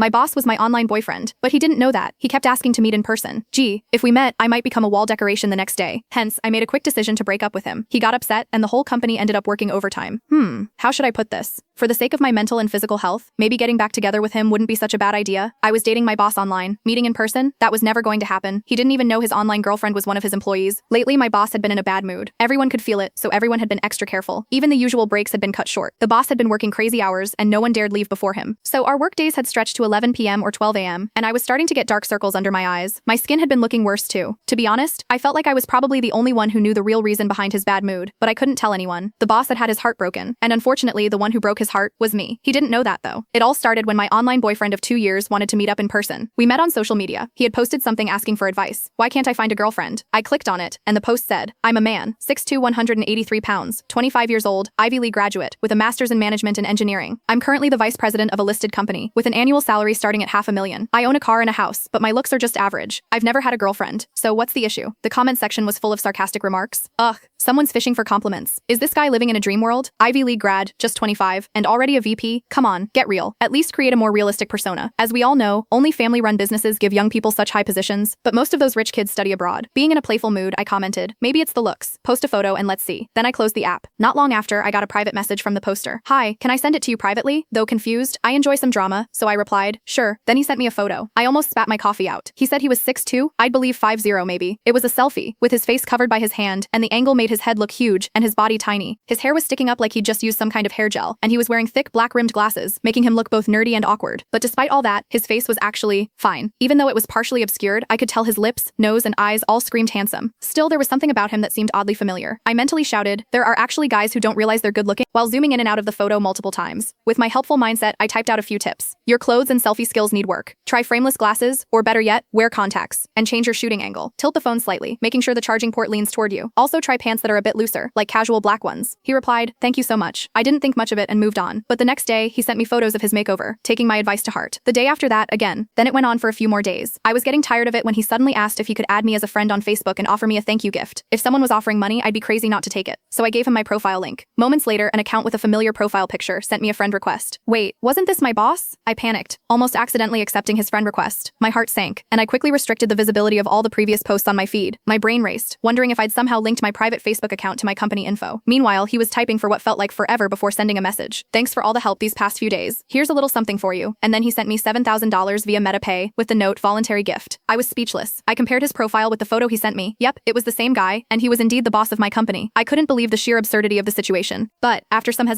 My boss was my online boyfriend, but he didn't know that. He kept asking to meet in person. Gee, if we met, I might become a wall decoration the next day. Hence, I made a quick decision to break up with him. He got upset, and the whole company ended up working overtime. How should I put this? For the sake of my mental and physical health, maybe getting back together with him wouldn't be such a bad idea. I was dating my boss online. Meeting in person? That was never going to happen. He didn't even know his online girlfriend was one of his employees. Lately, my boss had been in a bad mood. Everyone could feel it, so everyone had been extra careful. Even the usual breaks had been cut short. The boss had been working crazy hours, and no one dared leave before him. So our work days had stretched to 11 p.m. or 12 a.m., and I was starting to get dark circles under my eyes. My skin had been looking worse too. To be honest, I felt like I was probably the only one who knew the real reason behind his bad mood, but I couldn't tell anyone. The boss had had his heart broken, and unfortunately, the one who broke his heart was me. He didn't know that though. It all started when my online boyfriend of 2 years wanted to meet up in person. We met on social media. He had posted something asking for advice. Why can't I find a girlfriend? I clicked on it, and the post said, I'm a man, 6'2", 183 pounds, 25 years old, Ivy League graduate, with a master's in management and engineering. I'm currently the vice president of a listed company, with an annual salary starting at $500,000. I own a car and a house, but my looks are just average. I've never had a girlfriend. So what's the issue? The comment section was full of sarcastic remarks. Ugh, someone's fishing for compliments. Is this guy living in a dream world? Ivy League grad, just 25, and already a VP? Come on, get real. At least create a more realistic persona. As we all know, only family-run businesses give young people such high positions, but most of those rich kids study abroad. Being in a playful mood, I commented, maybe it's the looks. Post a photo and let's see. Then I closed the app. Not long after, I got a private message from the poster. Hi, can I send it to you privately? Though confused, I enjoy some drama, so I replied, sure. Then he sent me a photo. I almost spat my coffee out. He said he was 6'2", I'd believe 5'0" maybe. It was a selfie, with his face covered by his hand, and the angle made his head look huge and his body tiny. His hair was sticking up like he'd just used some kind of hair gel, and he was wearing thick black-rimmed glasses, making him look both nerdy and awkward. But despite all that, his face was actually fine. Even though it was partially obscured, I could tell his lips, nose, and eyes all screamed handsome. Still, there was something about him that seemed oddly familiar. I mentally shouted, there are actually guys who don't realize they're good-looking, while zooming in and out of the photo multiple times. With my helpful mindset, I typed out a few tips. Your clothes and selfie skills need work. Try frameless glasses, or better yet, wear contacts, and change your shooting angle. Tilt the phone slightly, making sure the charging port leans toward you. Also try pants that are a bit looser, like casual black ones. He replied, thank you so much. I didn't think much of it and moved on. But the next day, he sent me photos of his makeover, taking my advice to heart. The day after that, again. Then it went on for a few more days. I was getting tired of it when he suddenly asked if he could add me as a friend on Facebook and offer me a thank you gift. If someone was offering money, I'd be crazy not to take it. So I gave him my profile link. Moments later, an account with a familiar profile picture sent me a friend request. Wait, wasn't this my boss? I panicked, almost accidentally accepting his friend request. My heart sank, and I quickly restricted the visibility of all the previous posts on my feed. My brain raced, wondering if I'd somehow linked my private Facebook account to my company info. Meanwhile, he was typing for what felt like forever before sending a message. Thanks for all the help these past few days. Here's a little something for you. And then he sent me $7,000 via MetaPay with the note voluntary gift. I was speechless. I compared his profile with the photo he sent me. Yep, it was the same guy, and he was indeed the boss of my company. I couldn't believe the sheer absurdity of the situation. But after some hesitation,